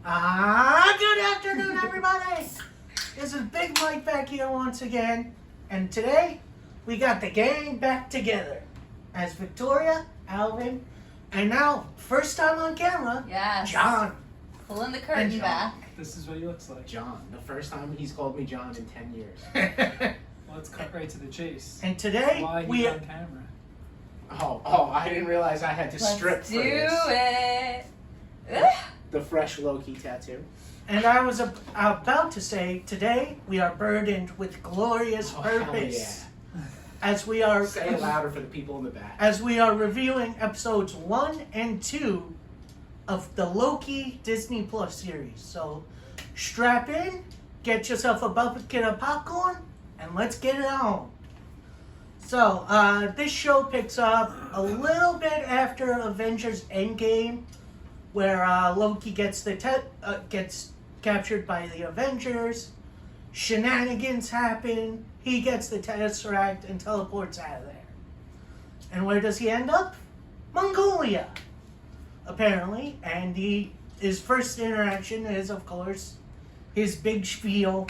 Good afternoon, everybody. This is Big Mike back here once again, and today we got the gang back together as Victoria, Alvin, and now first time on camera, Yes. John. Pulling the curtain back. This is what he looks like. John. The first time he's called me John in 10 years. Well, let's cut right to the chase. And today Why we he's on camera? Oh, I didn't realize I had to strip Let's for do this. it. Ugh. The fresh Loki tattoo. and I was about to say today we are burdened with glorious Oh, hell purpose as we are Say it louder for the people in the back. as we are reviewing episodes 1 and 2 of the Loki Disney Plus series. So strap in, get yourself a bucket of popcorn, and let's get it on. So this show picks up a little bit after Avengers Endgame, where Loki gets gets captured by the Avengers. Shenanigans happen. He gets the Tesseract and teleports out of there. And where does he end up? Mongolia, apparently. And his first interaction is, of course, his big spiel.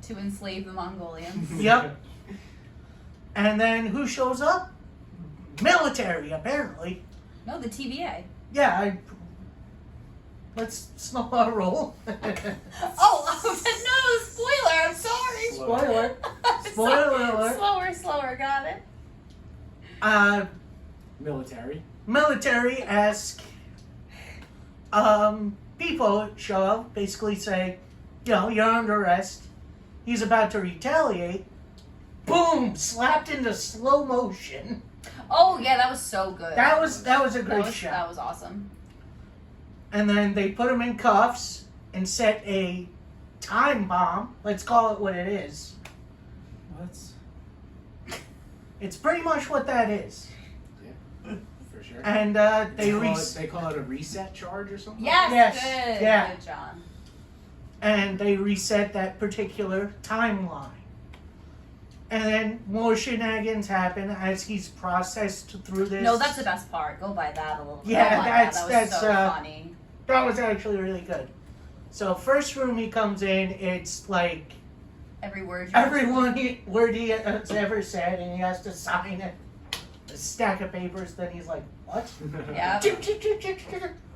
To enslave the Mongolians. Yep. And then who shows up? Military, apparently. No, the TVA. Yeah, let's slow our roll. Oh, no, spoiler. I'm sorry. Spoiler. I'm Spoiler sorry. alert. Slower. Got it. Military-esque people show up, basically say, you're under arrest. He's about to retaliate. Boom! Slapped into slow motion. Oh, yeah, that was so good. That was a great shot. That was awesome. And then they put him in cuffs and set a time bomb. Let's call it what it is. What's... It's pretty much what that is. Yeah, for sure. And they call it a reset charge or something? Yes, Yes, good. yeah. Good, John. and they reset that particular timeline. And then more shenanigans happen as he's processed through this. No, that's the best part. Go by that a little bit. Yeah, Go by that. that's was so funny. That was actually really good. So first room he comes in, it's like Every word. word he has ever said, and he has to sign it. A stack of papers. Then he's like, "What?" Yeah.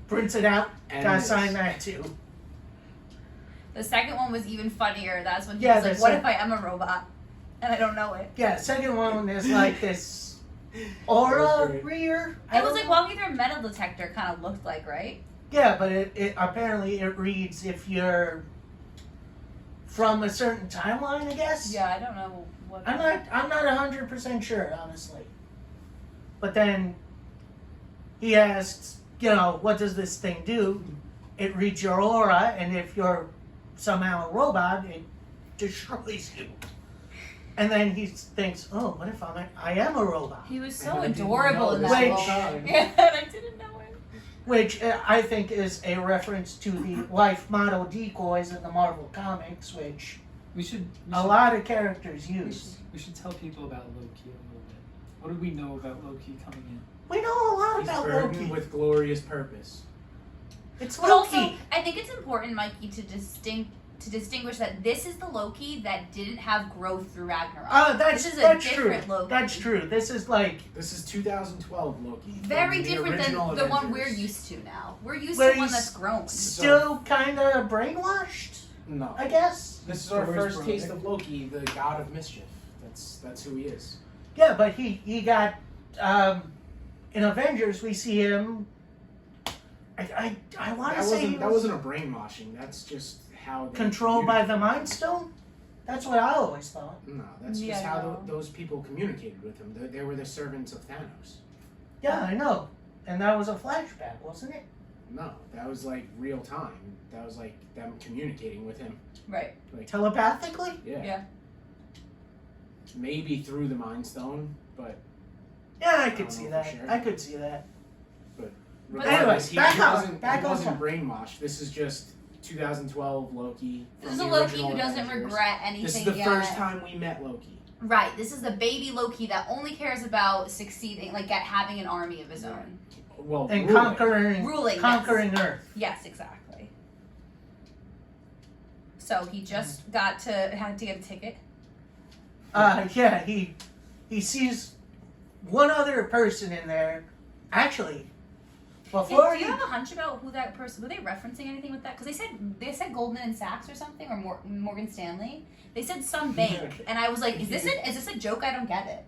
Prints it out. And Gotta this. sign that too. The second one was even funnier. That's when he Yeah, was like, that's "What it. if I am a robot and I don't know it?" Yeah. Second one is like this aura rear. It was like walking through a metal detector. Kind of looked like, right? Yeah, but it apparently it reads if you're from a certain timeline, I guess. Yeah, I don't know what. I'm not 100% sure, honestly. But then he asks, what does this thing do? It reads your aura, and if you're somehow a robot, it destroys you. And then he thinks, oh, what if I am a robot? He was so And I didn't adorable know in this that whole moment. time. Yeah, and I didn't know it. Which I think is a reference to the life motto decoys in the Marvel Comics, which We should a lot of characters use. we should tell people about Loki a little bit. What do we know about Loki coming in? We know a lot He's about burdened Loki. with glorious purpose. It's But Loki. also, I think it's important, Mikey, to distinguish that this is the Loki that didn't have growth through Ragnarok. That's this is that's a true. different Loki. That's true. This is like This is 2012 Loki. from Very the different than original the one Avengers. we're used to now. We're used Where to one he's that's grown. still kind of brainwashed, No. I guess. This is our Thor's first brother. taste of Loki, the god of mischief. That's who he is. Yeah, but he got in Avengers we see him. I want to say That wasn't a brainwashing. That's just how they controlled by the Mind Stone. That's what I always thought. No, that's Yeah, just how no. those people communicated with him. They were the servants of Thanos. Yeah, I know. And that was a flashback, wasn't it? No, that was like real time. That was like them communicating with him. Right. Like Telepathically? Yeah. maybe through the Mind Stone, but Yeah, I I could don't see know that. for sure. I could see that. regardless, anyway, back on, wasn't, back he on wasn't topic. brainwashed. This is just 2012 Loki. This from is the a Loki original who doesn't Avengers. regret anything This is the yet. first time we met Loki. Right. This is the baby Loki that only cares about succeeding, like having an army of his own. Well, And ruling. conquering Ruling, Earth. Yes, exactly. So he just had to get a ticket. Yeah, he sees one other person in there. Actually, before Do you have a hunch about who that person? Were they referencing anything with that? Because they said Goldman and Sachs or something, or Morgan Stanley. They said some bank, and I was like, is this a joke? I don't get it.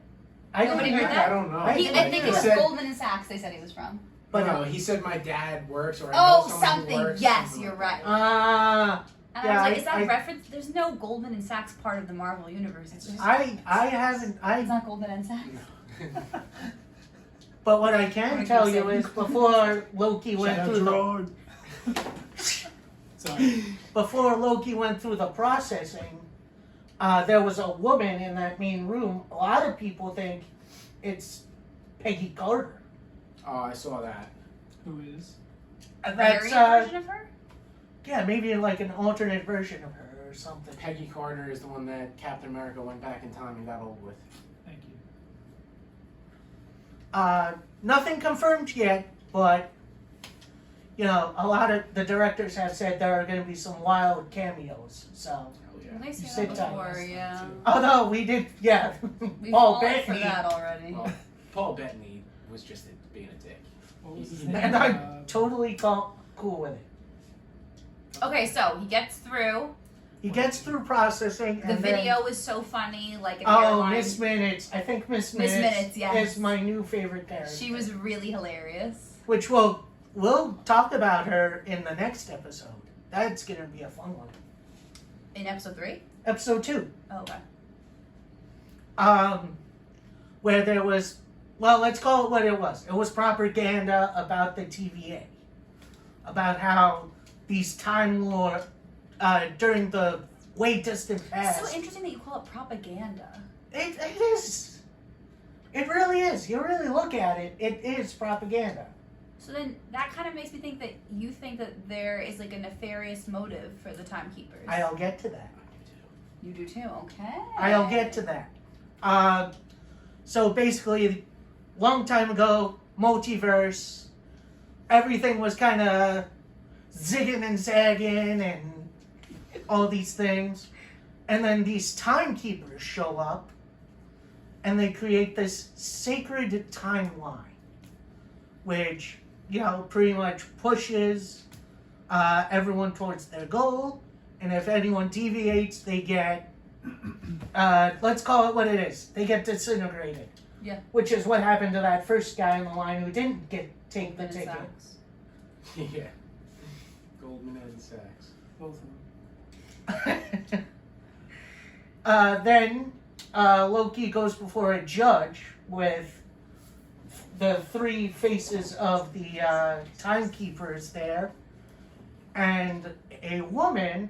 Nobody heard that? I don't know. I I think it was said, Goldman and Sachs. They said he was from. But no, he said my dad works or I know Oh, someone who something. works, Yes, something you're like right. And Yeah, I was like, is that I- reference? There's no Goldman and Sachs part of the Marvel universe. It's just it's not Goldman and Sachs. that. But what I can What tell you you saying? is before Loki went Shout out through Gerard. Sorry. before Loki went through the processing, there was a woman in that main room. A lot of people think it's Peggy Carter. Oh, I saw that. Who is? And Variant that's version of her? yeah, maybe like an alternate version of her or something. Peggy Carter is the one that Captain America went back in time and got old with. Thank you. Nothing confirmed yet, but you know, a lot of the directors have said there are going to be some wild cameos. So, Hell yeah. Well, they've You seen said that time. before, yeah. oh no, we did, yeah. We've Paul fallen for Bettany, that already. Well, Paul Bettany was just being a dick. What was his And name? and I'm totally cool with it. Okay, so he gets through. He gets through processing, The and video was so funny, like an Then, airline. Miss Minutes. I think Miss Miss Minutes, Minutes, yes. is my new favorite character. She was really hilarious. Which we'll talk about her in the next episode. That's gonna be a fun one. In episode 3? Episode 2. Oh, okay. Where there was, well, let's call it what it was. It was propaganda about the TVA, about how these Time Lord during the way distant It's past. so interesting that you call it propaganda. It is. It really is. You really look at it. It is propaganda. So then that kind of makes me think that you think that there is like a nefarious motive for the timekeepers. I'll get to that. You do too, okay. I'll get to that. So basically, long time ago, multiverse, everything was kind of zigging and zagging and all these things. And then these timekeepers show up and they create this sacred timeline, which, you know, pretty much pushes everyone towards their goal. And if anyone deviates, they get, let's call it what it is. They get disintegrated. Yeah. Which is what happened to that first guy in the line who didn't take the Goldman ticket. Sachs. Yeah. Goldman and Sachs. Both of them. Then Loki goes before a judge with the 3 faces of the timekeepers there, and a woman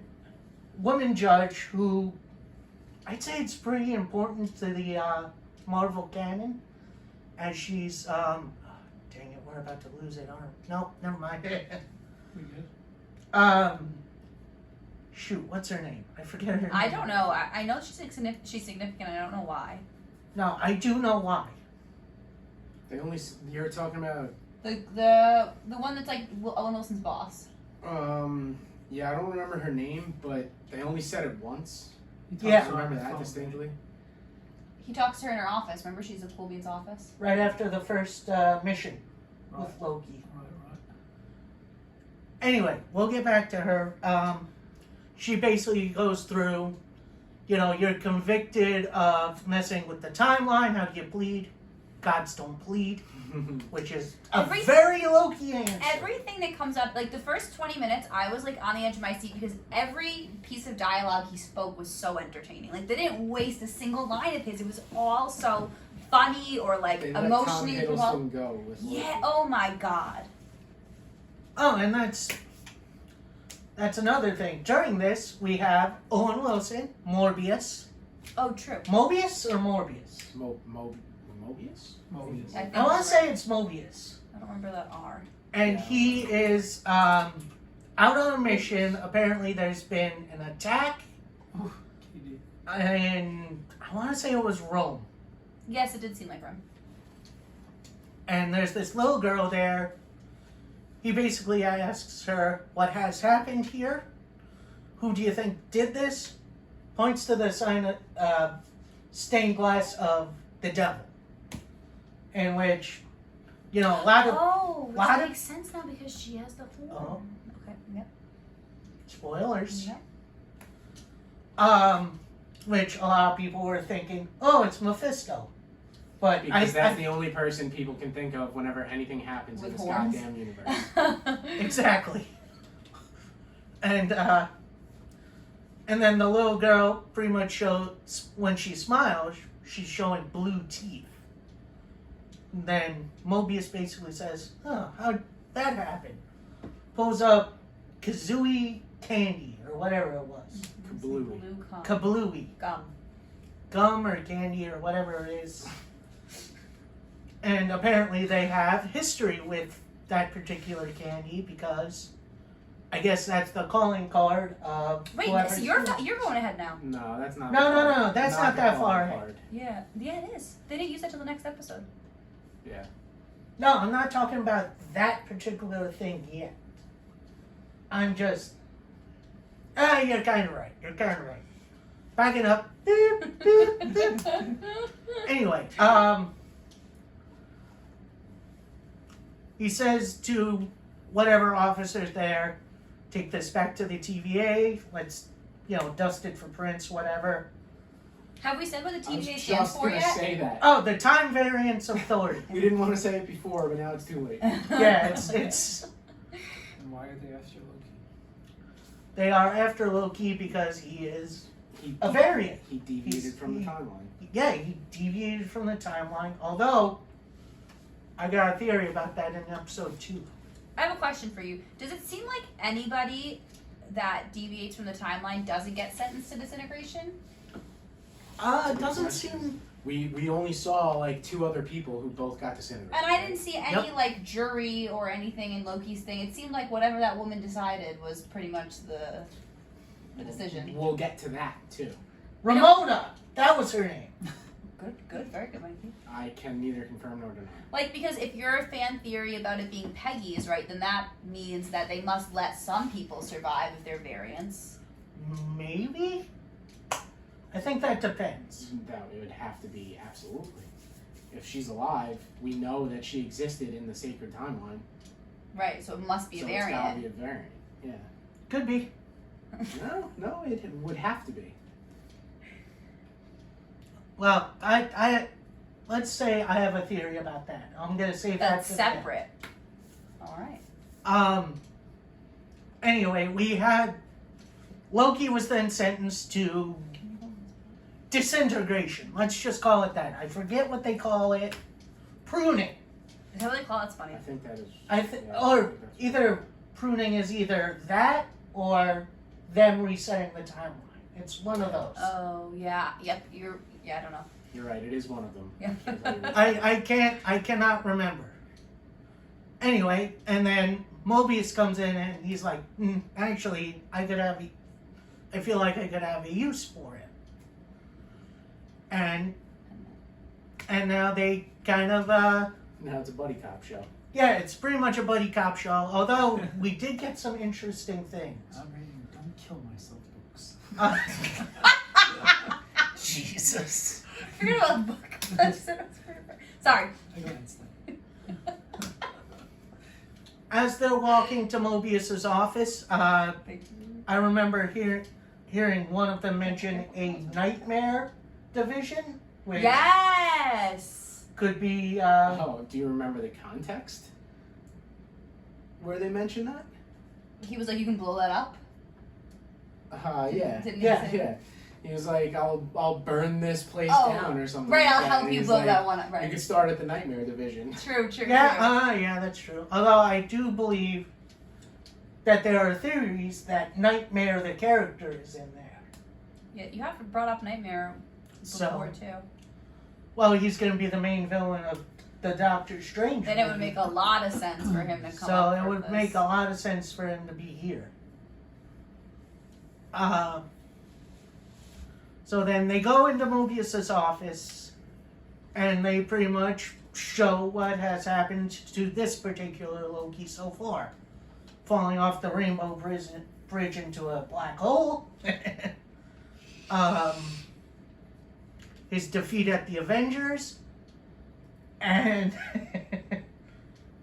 judge who I'd say it's pretty important to the Marvel canon, as she's dang it, we're about to lose it. Nope, never mind. We good? Shoot, what's her name? I forget her name. I don't know. I know she's significant. I don't know why. No, I do know why. They only you're talking about. The one that's like Owen Wilson's boss. Yeah, I don't remember her name, but they only said it once. He talks Yeah. to her on Remember the that phone, distinctly. He talks to her in her office. Remember, she's at Cool Bean's office. Right after the first mission Right. with Loki. Right. Anyway, we'll get back to her. She basically goes through, you know, you're convicted of messing with the timeline. How do you plead? Gods don't plead, which is a very Loki answer. Everything that comes up, like the first 20 minutes, I was like on the edge of my seat because every piece of dialogue he spoke was so entertaining. Like they didn't waste a single line of his. It was all so funny or like They let emotionally Tom well. Hiddleston go with Loki. Yeah. Oh my god. Oh, and that's another thing. During this, we have Owen Wilson, Morbius. Oh, true. Mobius or Morbius? Mobius? Mobius. I think I want you're to say right. it's Mobius. I don't remember that R. And Yeah. he is out on a mission. Apparently, there's been an attack, KD. and I want to say it was Rome. Yes, it did seem like Rome. And there's this little girl there. He basically asks her what has happened here, who do you think did this? Points to the sign of stained glass of the devil, in which, a lot of which lot of- makes sense now because she has the horn. Oh. Okay. Yep. spoilers. Yep. Which a lot of people were thinking, oh, it's Mephisto. But Because that's the only person people can think of whenever anything happens in With this horns? goddamn universe. exactly. And then the little girl pretty much shows, when she smiles, she's showing blue teeth. And then Mobius basically says, how'd that happen? Pulls up Kazooie candy, or whatever it was. Kablooey. Blue cum. Kablooey. Gum. Gum or candy or whatever it is. And apparently they have history with that particular candy because I guess that's the calling card of Wait, whoever's so you're doing it. you're going ahead now. No, that's not. No, the no, card. no, that's not the that far calling ahead. card. Yeah, it is. They didn't use that till the next episode. Yeah. No, I'm not talking about that particular thing yet. I'm just... you're kind of right. You're kind of right. Backing up. Beep, beep, beep. Anyway, he says to whatever officer's there, take this back to the TVA, let's, dust it for prints, whatever. Have we said what the I was TVA stands just for gonna yet? say that. Oh, the Time Variance Authority. We didn't want to say it before, but now it's too late. Yeah, it's And why are they after Loki? they are after Loki because he is He, a variant. he deviated from the he- timeline. Yeah, he deviated from the timeline, although I got a theory about that in episode 2. I have a question for you. Does it seem like anybody that deviates from the timeline doesn't get sentenced to disintegration? It doesn't seem... We only saw like 2 other people who both got disintegrated. And I didn't see any Yep. like jury or anything in Loki's thing. It seemed like whatever that woman decided was pretty much the decision. We'll get to that too. Ramona! That was her name. Good, very good, Mikey. I can neither confirm nor deny. Like, because if your fan theory about it being Peggy's, right, then that means that they must let some people survive if they're variants. Maybe? I think that depends. That it would have to be absolutely. If she's alive, we know that she existed in the sacred timeline. Right, so it must be so a it's gotta variant. be a variant. Yeah. Could be. No, it would have to be. Well, I let's say I have a theory about that. I'm gonna say That's to the end. separate. Alright. Anyway, we had Loki was then sentenced to disintegration. Let's just call it that. I forget what they call it. Pruning. Is that what they call it? It's funny. I think that is. Or I think that's- either pruning is either that or them resetting the timeline. It's one of those. Oh, yeah. Yep, I don't know. You're right. It is one of them. Yeah. Can't tell you which. I cannot remember. Anyway, and then Mobius comes in and he's like, actually, I feel like I could have a use for it. And now they kind of, Now it's a buddy cop show. yeah, it's pretty much a buddy cop show, although we did get some interesting things. I'm reading Don't Kill Myself books. Jesus. Forget about the book. I just said it was pretty fun. Sorry. I glanced at it. As they're walking to Mobius's office, I remember hearing one of them mention a nightmare division, which Yes! could be, Oh, do you remember the context? Where they mentioned that? He was like, you can blow that up? Yeah. Didn't he Yeah, say- Yeah. He was like, I'll burn this place Oh, down or something. Right, like I'll that. help And you he's blow like, that one up. You Right. could start at the Nightmare Division. True. yeah, that's true. Although I do believe that there are theories that Nightmare the character is in there. Yeah, you have brought up Nightmare before, too. Well, he's going to be the main villain of the Doctor Strange Then it would movie. make a lot of sense for him to come So up it with would this. make a lot of sense for him to be here. So then they go into Mobius's office, and they pretty much show what has happened to this particular Loki so far, falling off the Rainbow bridge into a black hole. His defeat at the Avengers, and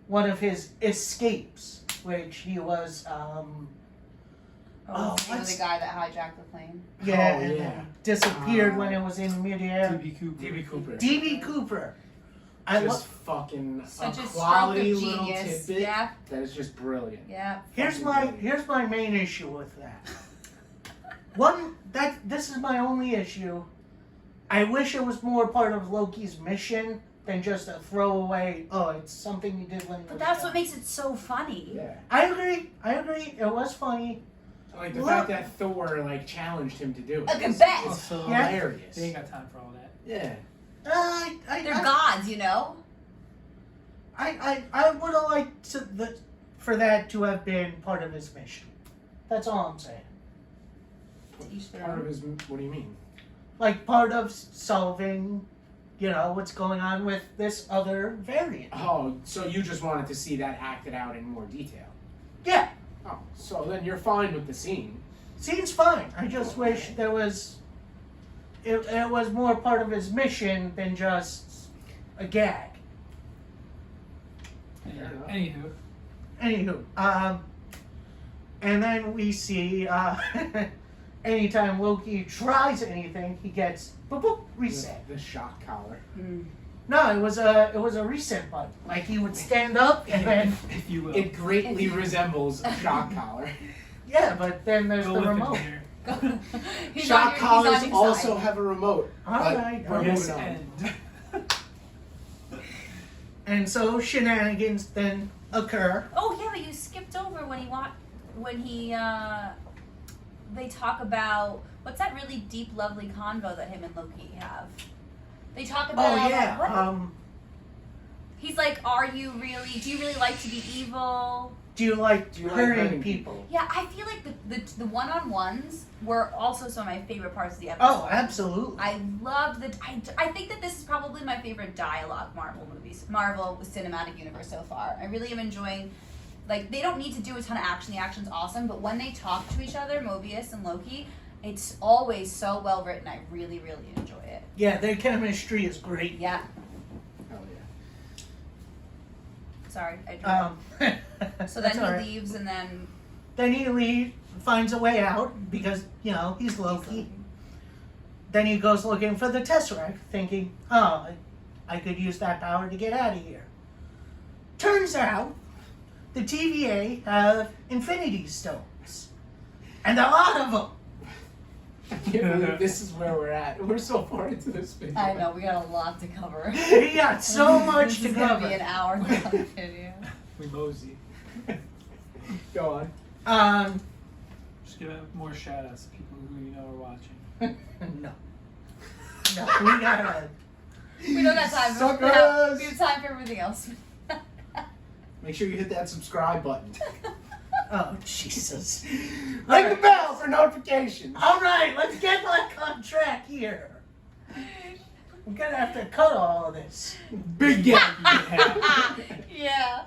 one of his escapes, which he was, He was the guy that hijacked the plane. yeah, Oh, and yeah. then disappeared when it was in midair. DB Cooper. DB Cooper. DB Cooper. I Just love. fucking Such a quality stroke of little genius. tidbit Yeah. that is just brilliant. Yeah. Here's my main issue with that. This is my only issue. I wish it was more part of Loki's mission than just a throwaway. Oh, it's something you did when. But that's what makes it so funny. Yeah. I agree. It was funny. Like the Look. fact that Thor like challenged him to do it. Like a is- bet. is So, Yeah. hilarious. They ain't got time for all that. Yeah. They're gods, you know? I would have liked for that to have been part of his mission. That's all I'm saying. To each their Part own. of his. What do you mean? Like part of solving, what's going on with this other variant. Oh, so you just wanted to see that acted out in more detail. Yeah, Oh, so then you're fine with the scene. seems fine. I just wish there was. It was more part of his mission than just a gag. Fair enough. Anywho. Anywho, and then we see anytime Loki tries anything, he gets boop, boop, reset. The shock collar. Mm. No, it was a reset button. Like he would stand up and then If you will. It greatly resembles a shock collar. yeah, but then there's Go the with him remote. here. He's Shock on your collars side. also have a remote. All but right, we're okay. moving on. And And so shenanigans then occur. Oh yeah, but you skipped over when they talk about what's that really deep, lovely convo that him and Loki have. They talk about Oh yeah. what? He's like, do you really like to be evil? Do you like Do you like hurting hurting people? Yeah, I feel like the one-on-ones were also some of my favorite parts of the episode. Oh, absolutely. I loved I think that this is probably my favorite dialogue Marvel Cinematic Universe so far. I really am enjoying, like, they don't need to do a ton of action. The action's awesome, but when they talk to each other, Mobius and Loki, it's always so well written. I really, really enjoy it. Yeah, their chemistry is great. Yeah. Hell yeah. Sorry, I drew. So that's then all he right. leaves, and then Then he finds a way out because he's Loki. Then he goes looking for the Tesseract, thinking, "Oh, I could use that power to get out of here." Turns out, the TVA have Infinity Stones, and a lot of them. I can't believe this is where we're at. We're so far into this video. I know we got a lot to cover. We got so much This to is gonna be cover. an hour long video. we mosey. Go on. Just give out more shout outs to people who you know are watching. No, we gotta. We don't got time. Suckers! We have time for everything else. Make sure you hit that subscribe button. Oh Jesus! Ring the bell for notifications. All right, let's get back on track here. I'm gonna have to cut all of this. Big gap. Yeah.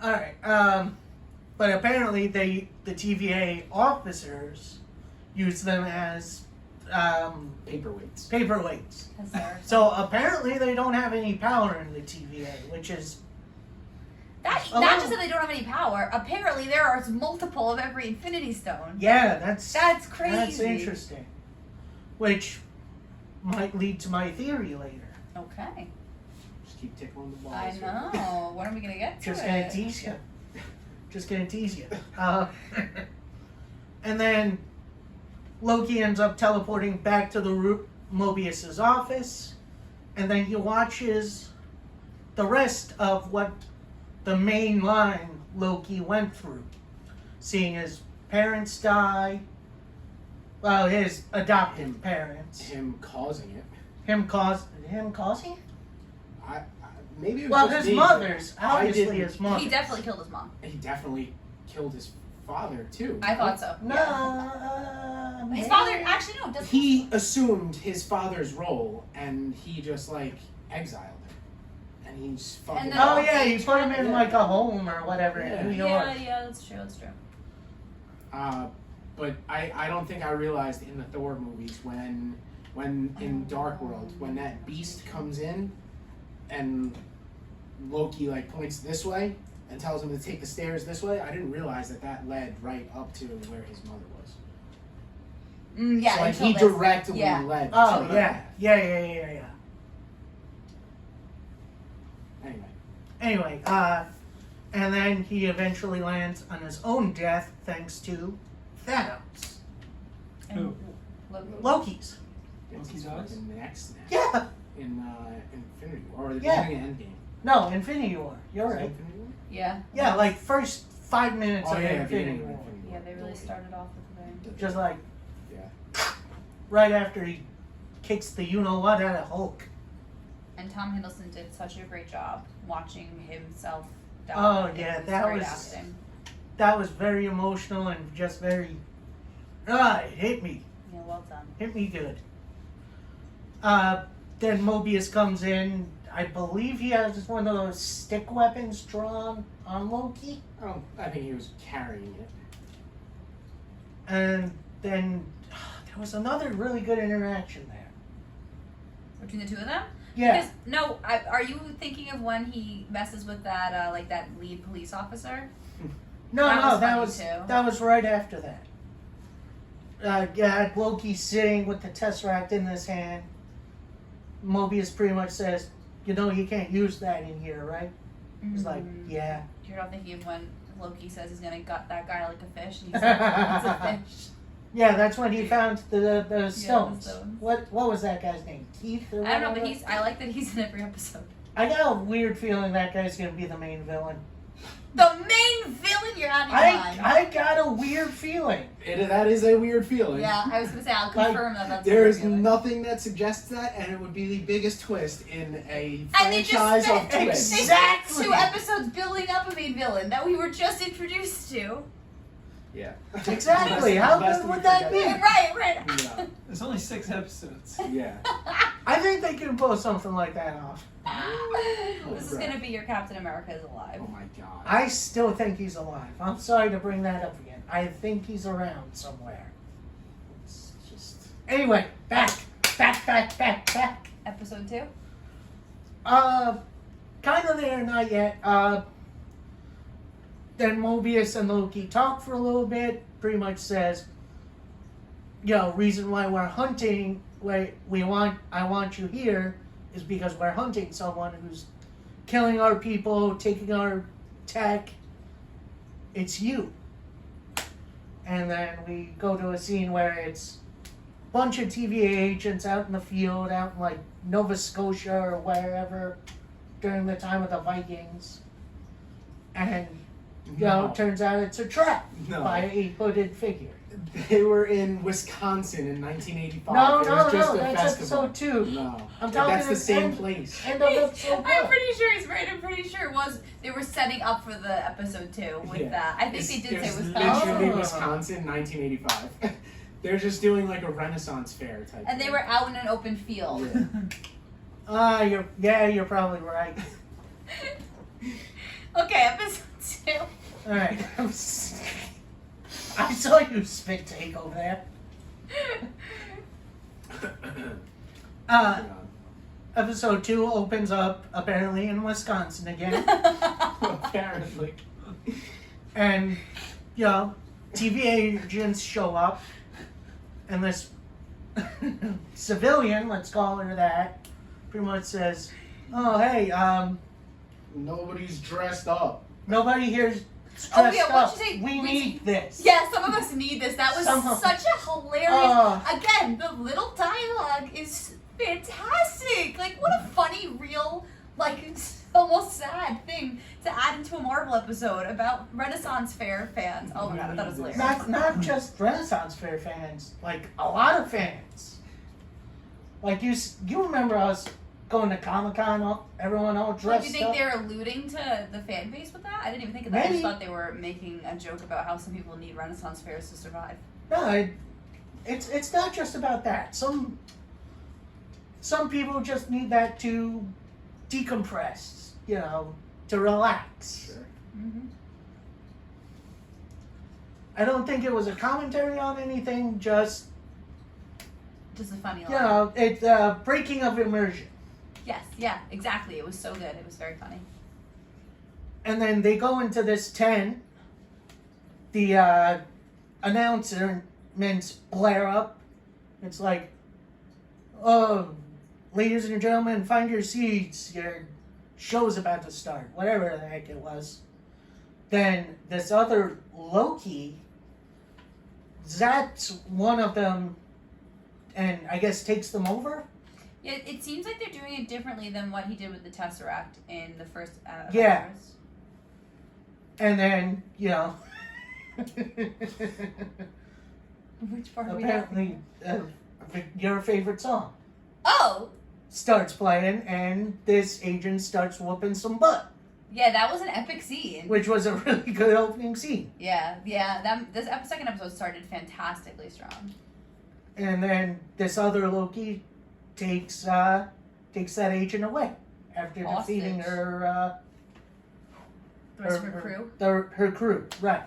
All right. But apparently the TVA officers use them as Paperweights. paperweights. That's our- So apparently they don't have any power in the TVA, which is Not Oh. just that they don't have any power. Apparently, there are multiple of every Infinity Stone. that's crazy. That's interesting. Which might lead to my theory later. Okay. Just keep tickling the balls. I know. When are we gonna get to Just it? gonna tease you. Just gonna tease you. And then Loki ends up teleporting back to the Mobius's office, and then he watches the rest of what the main line Loki went through, seeing his parents die. Well, his adoptive parents. Him causing it. Him causing? Maybe it was Well, just his me, mother's. but I Obviously, didn't- his mother. He definitely killed his mom. He definitely killed his father too. I thought so. No. Yeah. His maybe. father actually no. Doesn't He assumed his father's role, and he just exiled him, and he's fucking. And then- Oh yeah, you put him in Yeah. like a home or whatever Yeah. in New York. Yeah, that's true. That's true. But I don't think I realized in the Thor movies when in Dark World when that beast comes in and Loki like points this way and tells him to take the stairs this way. I didn't realize that led right up to where his mother was. Yeah, so like until he this. directly Yeah. led. Oh to yeah. Yeah. Anyway, And then he eventually lands on his own death thanks to Thanos. Who? Loki's. it's Loki his dies? fucking neck snap Yeah. in Infinity War or the Yeah. beginning of Endgame. No, Infinity War. You're Was it right. Infinity War? Yeah. Yeah, like first 5 minutes Oh of yeah, Infinity beginning of War. Infinity War. Yeah, they really started off with the bang. Just like Yeah. right after he kicks the you-know-what out of Hulk. And Tom Hiddleston did such a great job watching himself die. Oh, It yeah, was that great was- acting. That was very emotional and just very... it hit me. Yeah, well done. Hit me good. Then Mobius comes in. I believe he has one of those stick weapons drawn on Loki. Oh, I think he was carrying it. And then there was another really good interaction there. Between the two of them? Yeah. Because, no, are you thinking of when he messes with that, like that lead police officer? No, That was that funny, was too. that was right after that. Yeah, Loki sitting with the Tesseract in his hand. Mobius pretty much says, "You know, you can't use that in here, right?" He's like, "Yeah." You're not thinking of when Loki says he's gonna gut that guy like a fish, and he's like, "It's a fish." Yeah, that's when he found the the stones. stones. What was that guy's name? Keith or I don't know, whatever? but I like that he's in every episode. I got a weird feeling that guy's gonna be the main villain. The main villain, you're out of your mind. I got a weird feeling. That is a weird feeling. Yeah, I was gonna say I'll Like, confirm that's There a is weird feeling. nothing that suggests that, and it would be the biggest twist in a And they just franchise of spent, twists. they Exactly. spent 2 episodes building up a main villain that we were just introduced to. Yeah. Exactly. How Lest good we would that forget be? Right. Yeah. There's only 6 episodes. Yeah. I think they can pull something like that off. This is gonna be your Captain America is alive. Oh my god. I still think he's alive. I'm sorry to bring that up again. I think he's around somewhere. It's just. Anyway, back. Episode 2? Kind of there, not yet. Then Mobius and Loki talk for a little bit. Pretty much says, reason why we're hunting, I want you here, is because we're hunting someone who's killing our people, taking our tech. It's you. And then we go to a scene where it's a bunch of TVA agents out in the field, out in like Nova Scotia or wherever during the time of the Vikings. And, No. turns out it's a trap No. by a hooded figure. They were in Wisconsin in 1985. No, It was just a that's festival. episode 2. No. I'm talking That's the same end- place. End of episode 1. I'm pretty sure he's right. I'm pretty sure it was. They were setting up for the episode 2 with Yeah. that. I think It's- they did say it's Wisconsin. literally Oh. Wisconsin, 1985. They're just doing like a Renaissance fair type. And they thing. were out in an open field. Yeah. You're probably right. Okay, episode 2. All right. I saw you spit take over there. Episode 2 opens up apparently in Wisconsin again, Apparently. and TVA agents show up, and this civilian, let's call her that, pretty much says, "Oh hey, Nobody's dressed up. nobody here's Oh, dressed yeah, up. what'd you say? We need this." Yeah, some of us need this. That was Somehow. such a hilarious. Again, the little dialogue is fantastic. Like, what a funny, real, like, it's almost sad thing to add into a Marvel episode about Renaissance Fair fans. Oh my god, I thought it was hilarious. Not just Renaissance Fair fans, like a lot of fans. Like you remember us going to Comic-Con, everyone all Like, dressed do you think up. they're alluding to the fan base with that? I didn't even think of that. I Maybe. just thought they were making a joke about how some people need Renaissance fairs to survive. No, it's not just about that. Some people just need that to decompress, to relax. Sure. Mm-hmm. I don't think it was a commentary on anything, just, Just a funny line. you know, it's breaking of immersion. Yes, yeah, exactly. It was so good. It was very funny. And then they go into this tent. The announcements blare up. It's like, oh, ladies and gentlemen, find your seats. Your show's about to start. Whatever the heck it was. Then this other Loki zaps one of them and I guess takes them over. Yeah, it seems like they're doing it differently than what he did with the Tesseract in the first Yeah. Avengers. And then, you know, Which part are we apparently your favorite song Oh! starts playing and this agent starts whooping some butt, Yeah, that was an epic scene. which was a really good opening scene. Yeah. This second episode started fantastically strong. And then this other Loki takes that agent away after Hostage. defeating her The rest of her crew. her crew, right.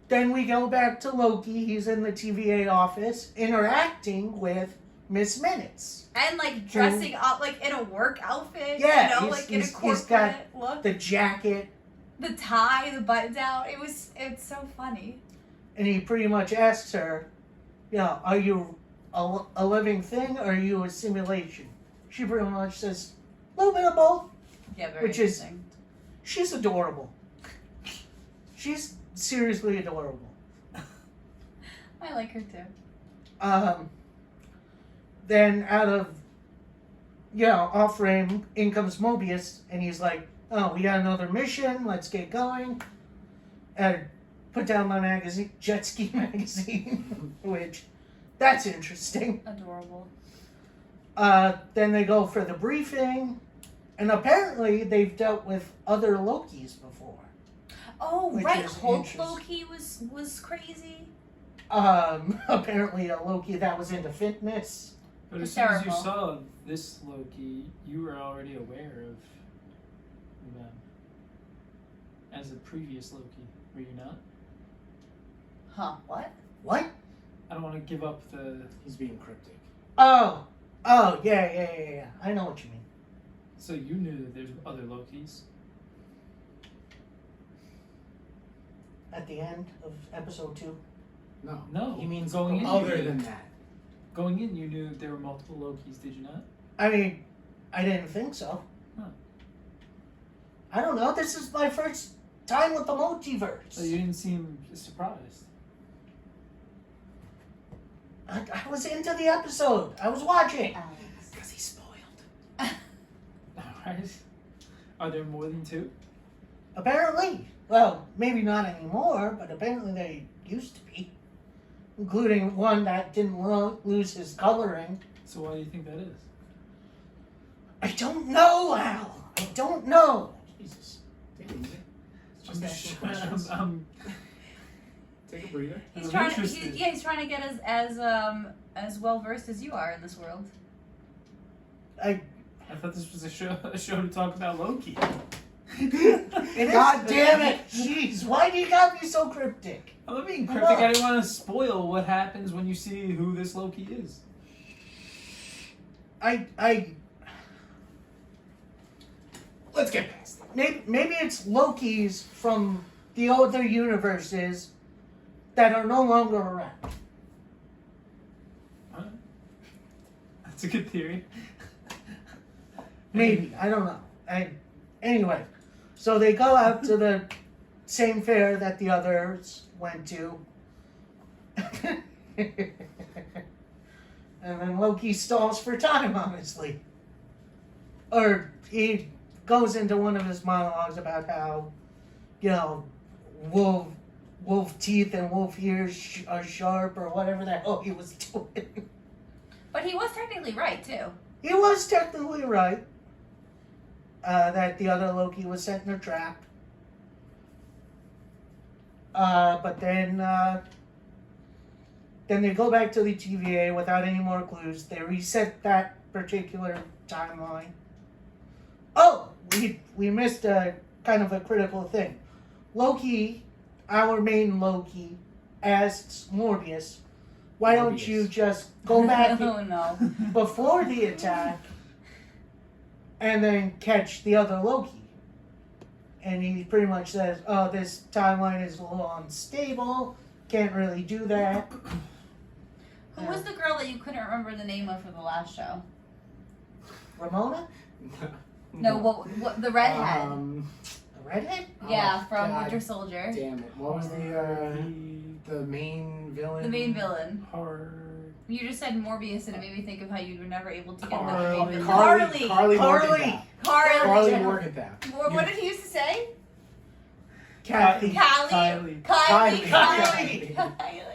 Then we go back to Loki. He's in the TVA office interacting with Miss Minutes. And like dressing up like in a work outfit. Yeah, You know, like in a corporate he's got look. the jacket, The tie, the buttons out. It's so funny. and he pretty much asks her, you know, are you a living thing or are you a simulation? She pretty much says, a little bit of both. Yeah, very Which is- interesting. She's adorable. She's seriously adorable. I like her too. Then out of, you know, off frame, in comes Mobius, and he's like, oh, we got another mission, let's get going. And put down my magazine, Jet Ski magazine, which, that's interesting. Adorable. Then they go for the briefing, and apparently they've dealt with other Lokis before. Oh, Which right. is Hulk interesting. Loki was crazy. Apparently a Loki that was into fitness. But as It's soon as you terrible. saw this Loki, you were already aware of them as a previous Loki, were you not? Huh? What? What? I don't want to give up the. He's being cryptic. Oh, yeah. I know what you mean. So you knew that there's other Lokis. At the end of episode 2. No. No, He means going in, other you than did. that. Going in, you knew that there were multiple Lokis, did you not? I mean, I didn't think so. Huh. I don't know. This is my first time with the multiverse. So you didn't seem surprised. I was into the episode. I was watching. Alex. Because he's spoiled. Alright. Are there more than 2? Apparently. Well, maybe not anymore, but apparently they used to be. Including one that didn't lose his coloring. So why do you think that is? I don't know, Al. I don't know. Jesus. Take it easy. It's I'm just asking questions. Take a breather. He's I'm trying. interested. He's trying to get as well versed as you are in this world. I thought this was a show to talk about Loki. God damn it! Jeez, why do you got me so cryptic? I'm not being cryptic. Look. I didn't want to spoil what happens when you see who this Loki is. Let's get past it. Maybe it's Loki's from the other universes that are no longer around. Alright. That's a good theory. Maybe, I don't know. Anyway, so they go out to the same fair that the others went to. And then Loki stalls for time, honestly. Or he goes into one of his monologues about how, you know, wolf teeth and wolf ears are sharp or whatever the hell he was doing. But he was technically right too. He was technically right. That the other Loki was set in a trap. But then they go back to the TVA without any more clues. They reset that particular timeline. Oh, we missed a kind of a critical thing. Loki, our main Loki, asks Morbius, why don't Morbius. you just go back Oh no. before the attack and then catch the other Loki? And he pretty much says, oh, this timeline is a little unstable, can't really do that. Who was the girl that you couldn't remember the name of for the last show? Ramona? No, what the redhead? The redhead? Yeah, oh, from God Winter Soldier. Damn it! What was the main villain? The main villain. Hard. You just said Morbius, and it made me think of how you were never able to get Carly. the main villain. Carly Carly. Morgenthau. Carly. Morgenthau. What did he used to say? Kathy. Kylie. Kylie. Kylie.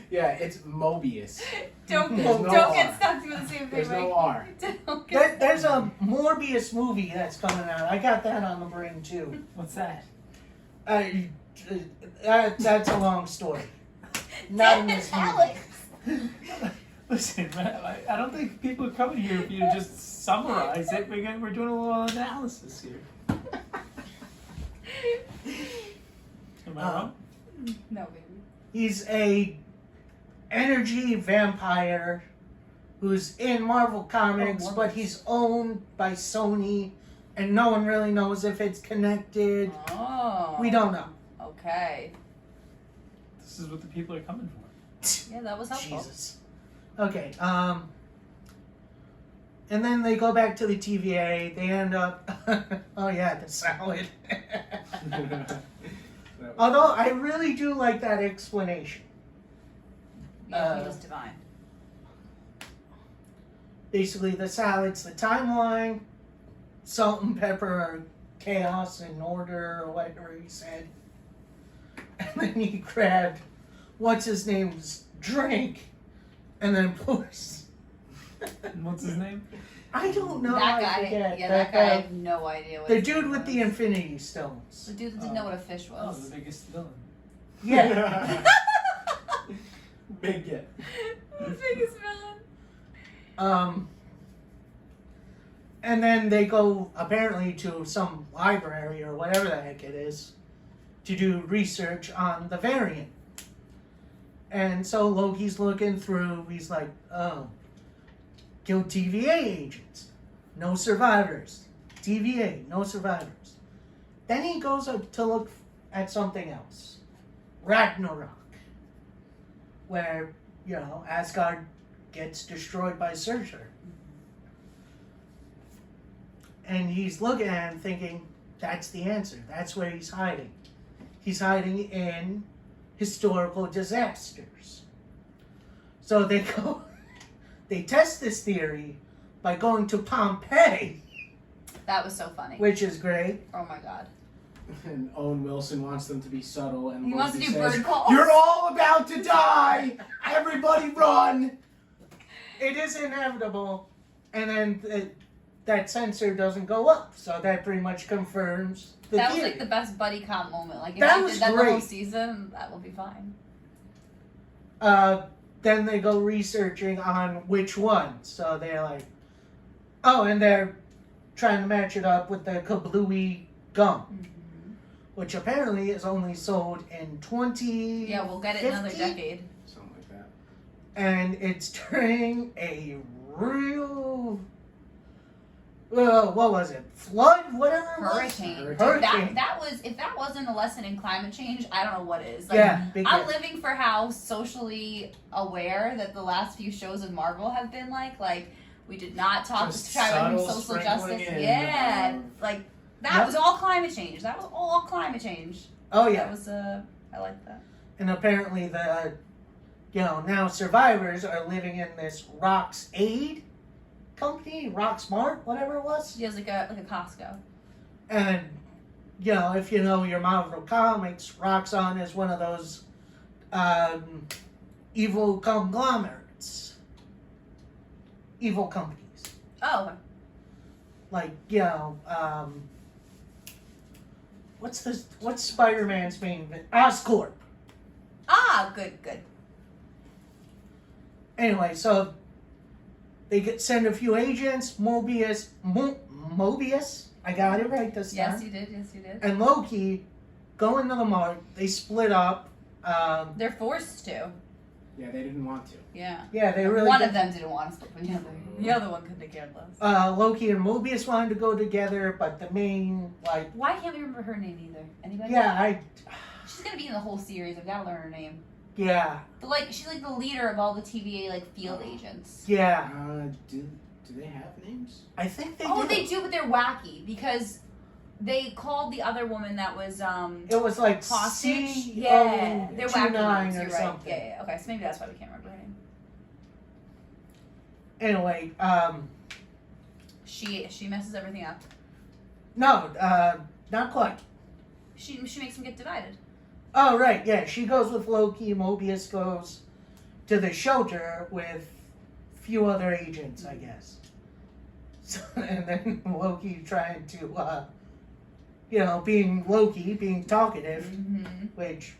Yeah, it's Mobius. Don't There's no get R. stuck to the same thing. There's no Mike. R. Don't get There's a Morbius movie that's coming out. I got that on the brain too. What's that? That's a long story. Not in this movie. Alex. Listen, man, I don't think people are coming here for you to just summarize it. We're doing a little analysis here. Am I wrong? No, baby. He's a energy vampire who's in Marvel Comics, but he's owned by Sony, and no one really knows if it's connected. Oh. We don't know. Okay. This is what the people are coming for. Yeah, that was helpful. Jesus. Okay, and then they go back to the TVA. They end up, oh yeah, the salad. Although I really do like that explanation. Yeah, he was divine. Basically, the salad's the timeline, salt and pepper are chaos and order, or whatever he said. And then he grabbed what's his name's drink, and then pours. What's his name? I don't know. That I guy, forget. yeah, that guy, I have no idea what The his dude name with was. the Infinity Stones. The dude that didn't know what a fish Oh, was. the biggest villain. Yeah. Big get. The biggest villain. And then they go apparently to some library or whatever the heck it is to do research on the variant. And so Loki's looking through, he's like, oh, killed TVA agents, no survivors. TVA, no survivors. Then he goes up to look at something else. Ragnarok. Where, Asgard gets destroyed by Surtur. And he's looking at him thinking, that's the answer. That's where he's hiding. He's hiding in historical disasters. So they test this theory by going to Pompeii, That was so funny. which is great. Oh my god. And Owen Wilson wants them to be subtle, and He wants to Loki do says, bird calls. "You're all about to die. Everybody run!" It is inevitable. And then that sensor doesn't go up. So that pretty much confirms the That was theory. like the best buddy cop moment. Like if That they was did that the whole great. season, that will be fine. Then they go researching on which one. So they're like, oh, and they're trying to match it up with the Kablooey gum, Mm-hmm. which apparently is only sold in 20. Yeah, we'll get it in another 50? decade. Something like that. And it's during a real, what was it? Flood? Whatever it was? Hurricane. Hurricane. That was, if that wasn't a lesson in climate change, I don't know what is. Like, Yeah, big I'm hit. living for how socially aware that the last few shows of Marvel have been like we did not talk Just to try with subtle social sprinkling justice. in Yeah, of- like that Yep. was all climate change. That was all climate change. Oh, That yeah. was I like that. And apparently now survivors are living in this Rock's Aid company, Rock Smart, whatever it was. She has like a Costco. And, if you know your Marvel Comics, Roxxon is one of those evil conglomerates. Evil companies. Oh, Like, what's Spider-Man's main? Oscorp. good. Anyway, so they send a few agents, Mobius, I got it right this time. Yes, you did. And Loki go into the mark. They split up. They're forced to. Yeah, they didn't want to. Yeah. Yeah, they really. One of them didn't want to split, but the other one couldn't have cared less. Loki and Mobius wanted to go together, but the main Why can't we remember her name either? Anybody? yeah, She's gonna be in the whole series. I've gotta learn her name. yeah, She's like the leader of all the TVA field agents. yeah. Do they have names? I think they. Oh, do. they do, but they're wacky because they called the other woman that was It was like hostage. Yeah, they're wacky 29 names. or You're right. something. Yeah. Okay, so maybe that's why we can't remember her name. Anyway, She messes everything up. no, not quite. She makes them get divided. Oh, right, yeah. She goes with Loki. Mobius goes to the shelter with a few other agents, I guess. So, and then Loki trying to, being Loki, being talkative, Mm-hmm. which,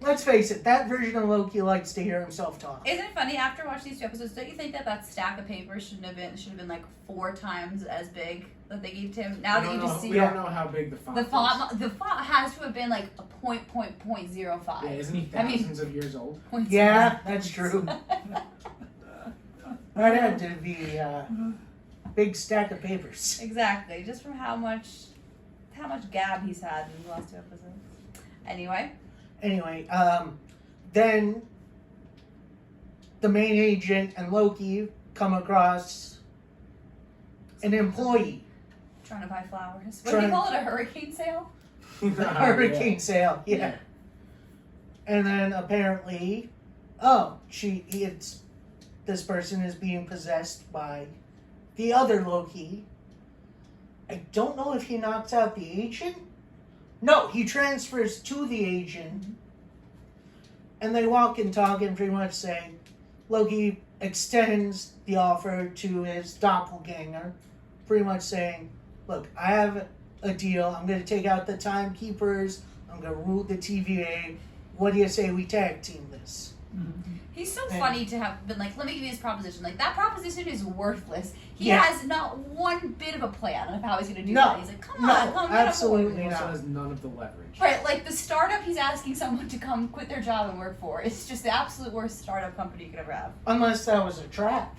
let's face it, that version of Loki likes to hear himself talk. Isn't it funny? After watching these two episodes, don't you think that stack of paper should have been like 4 times as big that they gave to him? Now that you just see we don't know how big the font is. the font has to have been like a .05. Yeah, isn't he I mean- thousands of years old? Yeah, that's true. That had to be a big stack of papers. Exactly, just from how much gab he's had in the last 2 episodes. Anyway, Then the main agent and Loki come across an employee. trying to buy flowers. What do you call it? A hurricane sale? Hurricane sale, yeah. And then apparently, this person is being possessed by the other Loki. I don't know if he knocks out the agent. No, he transfers to the agent. And they walk and talk and pretty much say, Loki extends the offer to his doppelganger, pretty much saying, look, I have a deal. I'm going to take out the timekeepers. I'm going to rule the TVA. What do you say we tag team this? He's so And- funny to have been like, let me give you this proposition. Like, that proposition is worthless. He Yeah. has not one bit of a plan of how he's going to do No. that. He's like, come No, on, get absolutely He also not. has none of the leverage. Right, like the startup he's asking someone to come quit their job and work for. It's just the absolute worst startup company you could ever have. Unless that was a trap.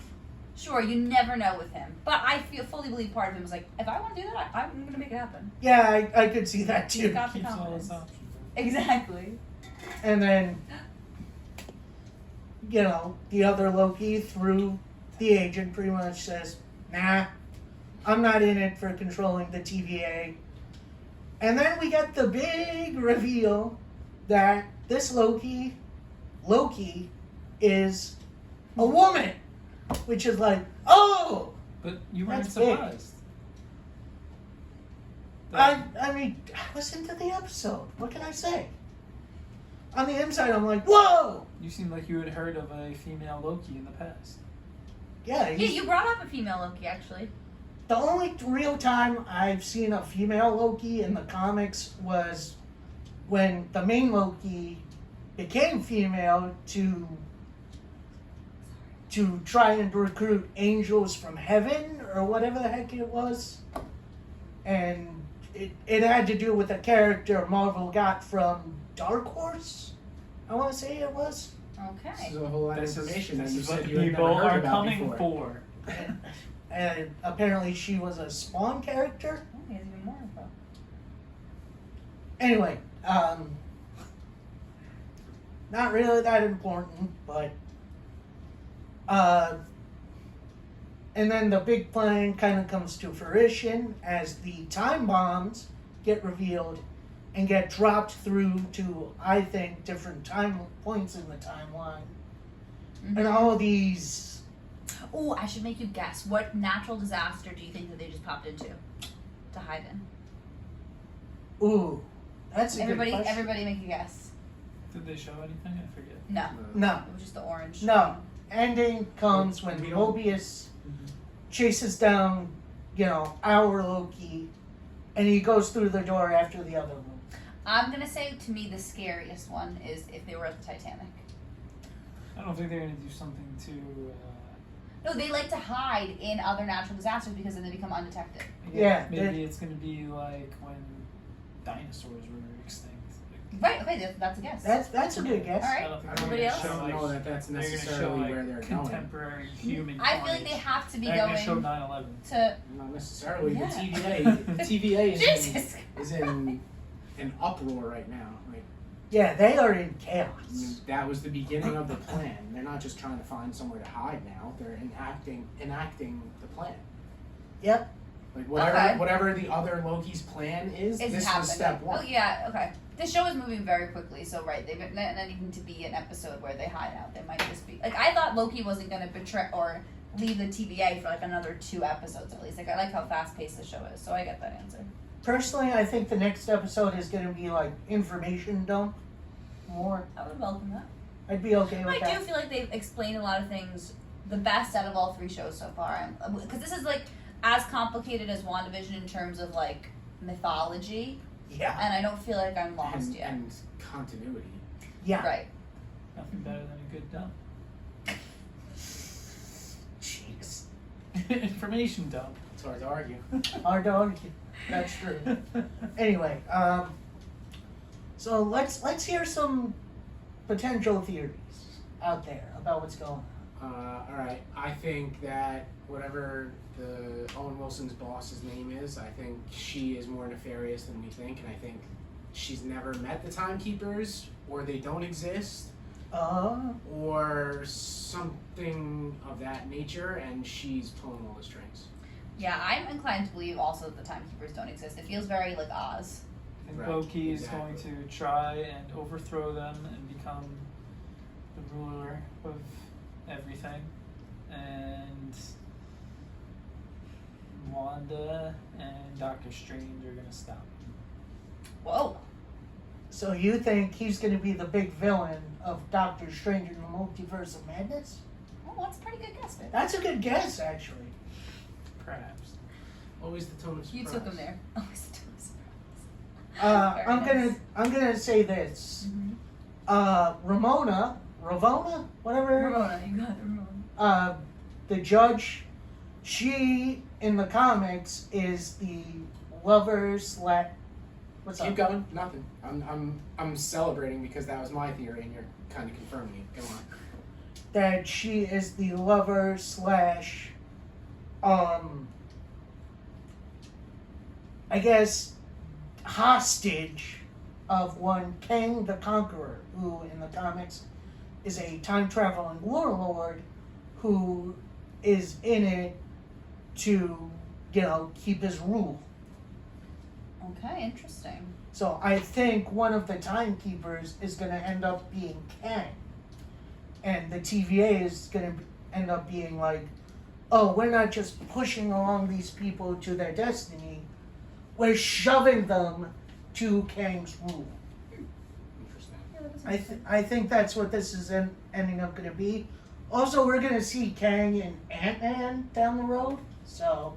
Sure, you never know with him. But I fully believe part of him was like, if I want to do that, I'm going to make it happen. Yeah, I could see that He's too. got the Keeps all his confidence. options. Exactly. And then, the other Loki, through the agent, pretty much says, nah, I'm not in it for controlling the TVA. And then we get the big reveal that this Loki is a woman. Which is like, oh! But you weren't That's big. surprised. I mean, listen to the episode. What can I say? On the inside, I'm like, whoa! You seemed like you had heard of a female Loki in the past. Yeah, Yeah, you brought up a female Loki, actually. the only real time I've seen a female Loki in the comics was when the main Loki became female to try and recruit angels from heaven or whatever the heck it was. And it had to do with a character Marvel got from Dark Horse, I want to say it was. Okay. This is a whole lot of This information that is you what said you had people never heard are about coming before. for. And apparently she was a Spawn character. Oh, he has even more info. Anyway, not really that important, but and then the big plan kind of comes to fruition as the time bombs get revealed and get dropped through to, I think, different time points in the timeline. And all these, Oh, I should make you guess. What natural disaster do you think that they just popped into to hide in? ooh, that's a Everybody, good question. everybody, make a guess. Did they show anything? I forget. No, No, it was just the orange. no. Ending comes when We don't- Mobius chases down, our Loki, and he goes through the door after the other one. I'm gonna say to me the scariest one is if they were at the Titanic. I don't think they're going to do something to. No, they like to hide in other natural disasters because then they become undetected. Yeah, Maybe it's going to be like when dinosaurs were Right. Okay, that's a guess. That's a good guess. All right. I don't think Everybody they're else? gonna I don't know that that's they're gonna show necessarily like where they're going. contemporary human. I feel like carnage. they have to be They're gonna show going 9/11. to. Not necessarily. Yeah. The TVA Jesus. is in an uproar right now. Like, Yeah, they are in I chaos. mean, that was the beginning of the plan. They're not just trying to find somewhere to hide now. They're enacting the plan. Yep. Like whatever Okay. whatever the other Loki's plan is, Is this happening. was step one. Oh yeah. Okay. The show is moving very quickly, so right, they're not needing to be an episode where they hide out. They might just be like I thought Loki wasn't gonna betray or leave the TVA for like another 2 episodes at least. Like I like how fast paced the show is, so I get that answer. Personally, I think the next episode is going to be like information dump. More. I would welcome that. I'd be okay with I that. do feel like they've explained a lot of things the best out of all 3 shows so far. Because this is like as complicated as WandaVision in terms of like mythology, Yeah. and I don't feel like I'm lost and, yet. and continuity. Yeah. Right. Nothing better than a good dump. Jeez. Information dump. It's hard to argue. Our dog. That's true. Anyway, so let's hear some potential theories out there about what's going on. All right. I think that whatever the Owen Wilson's boss's name is, I think she is more nefarious than we think, and I think she's never met the Timekeepers, or they don't exist, or something of that nature, and she's pulling all the strings. Yeah, I'm inclined to believe also that the Timekeepers don't exist. It feels very like Oz. I think Right, Loki is exactly. going to try and overthrow them and become the ruler of everything. And Wanda and Doctor Strange are going to stop him. Whoa. So you think he's going to be the big villain of Doctor Strange in the Multiverse of Madness? Well, that's a pretty good guess, babe. That's a good guess, actually. Perhaps. Always the tone of surprise. You took him there. Oh, it's too Very I'm gonna say this. Ramona, whatever. Ramona, you got it, Ramona. The judge, she in the comics is the lover slash. What's Keep up? going. Nothing. I'm celebrating because that was my theory, and you're kind of confirming it. Go on. That she is the lover slash, I guess, hostage of one Kang the Conqueror, who in the comics is a time traveling warlord who is in it to, keep his rule. Okay, interesting. So I think one of the timekeepers is going to end up being Kang. And the TVA is going to end up being like, oh, we're not just pushing along these people to their destiny, we're shoving them to Kang's rule. Interesting. Yeah, that does make sense. I think that's what this is ending up going to be. Also, we're going to see Kang and Ant-Man down the road, so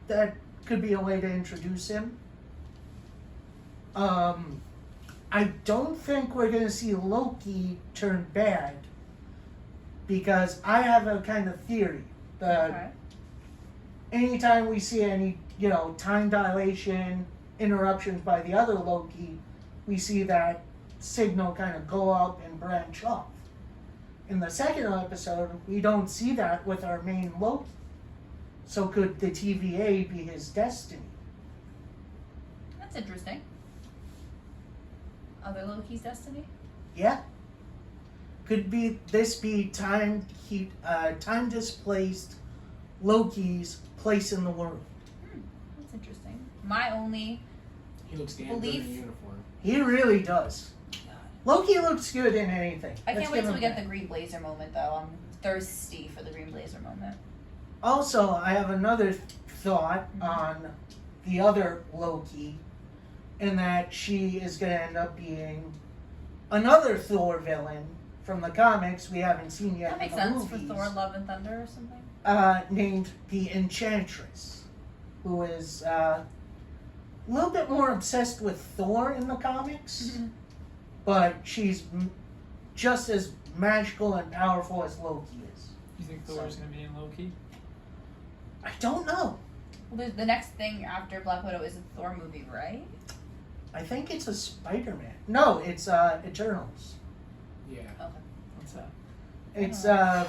that could be a way to introduce him. I don't think we're going to see Loki turn bad, because I have a kind of theory that Okay. anytime we see any, time dilation, interruptions by the other Loki, we see that signal kind of go up and branch off. In the second episode, we don't see that with our main Loki. So could the TVA be his destiny? That's interesting. Other Loki's destiny? Yeah. Could this be time displaced Loki's place in the world? That's interesting. My only He looks damn good in Belief. uniform. He really does. Loki looks good in anything. I Let's can't wait give till him we get that. the Green Blazer moment though. I'm thirsty for the Green Blazer moment. Also, I have another thought on the other Loki, in that she is going to end up being another Thor villain from the comics we haven't seen yet That makes in the sense for movies, Thor Love and Thunder or something. named the Enchantress, who is a little bit more obsessed with Thor in the comics, but she's just as magical and powerful as Loki is. You think Thor's going to be in Loki? I don't know. Well, the next thing after Black Widow is a Thor movie, right? I think it's a Spider-Man. No, it's Eternals. Yeah, What's that? It's that'll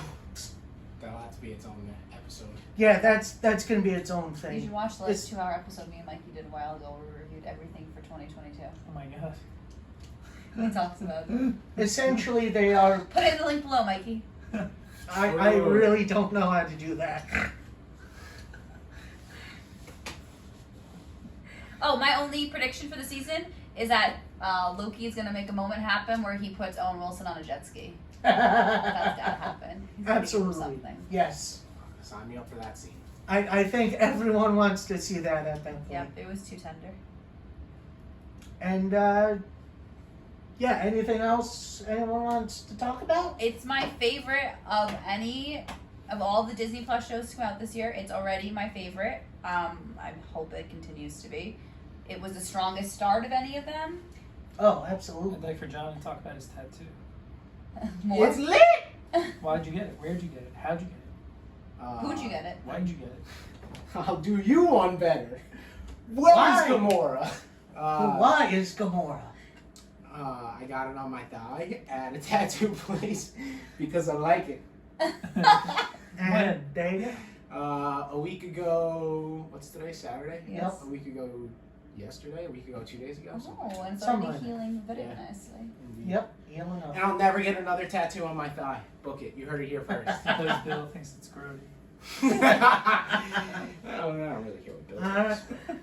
have to be its own episode. yeah, that's gonna be its own You thing. should watch the It's- last 2-hour episode me and Mikey did a while ago where we reviewed everything for 2022. Oh my god. He talks about it. Essentially, they are. Put it in the link below, Mikey. I really don't know how to do that. Oh, my only prediction for the season is that Loki is going to make a moment happen where he puts Owen Wilson on a jet ski. That's got to happen. He's gonna give him Absolutely. something. Yes. Sign me up for that scene. I think everyone wants to see that at that point. Yep, it was too tender. And yeah, anything else anyone wants to talk about? It's my favorite of all the Disney Plus shows to come out this year. It's already my favorite. I hope it continues to be. It was the strongest start of any of them. Oh, I'd absolutely. like for John to talk about his tattoo. More. It's lit. Why'd you get it? Where'd you get it? How'd you get it? Who'd you get it? Why'd you get it? I'll do you one better. Why? Where's Gamora? Why is Gamora? I got it on my thigh at a tattoo place because I like it. And When? Data? A week ago, what's today? Saturday? Yes. A week ago, yesterday? A week ago, 2 days ago? something like Oh, and it's Something already like that. healing very Yeah. nicely. that. Yep, healing up. And I'll never get another tattoo on my thigh. Book it. You heard it here first. Because Bill thinks it's grody. I don't really care what Bill Alright. thinks.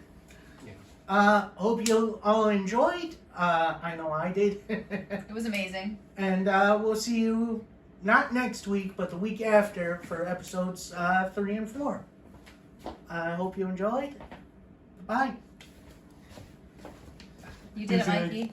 Hope you all enjoyed. I know I did. It was amazing. And we'll see you not next week, but the week after for episodes 3 and 4. I hope you enjoyed. Bye. You did it, Who's your- Mikey.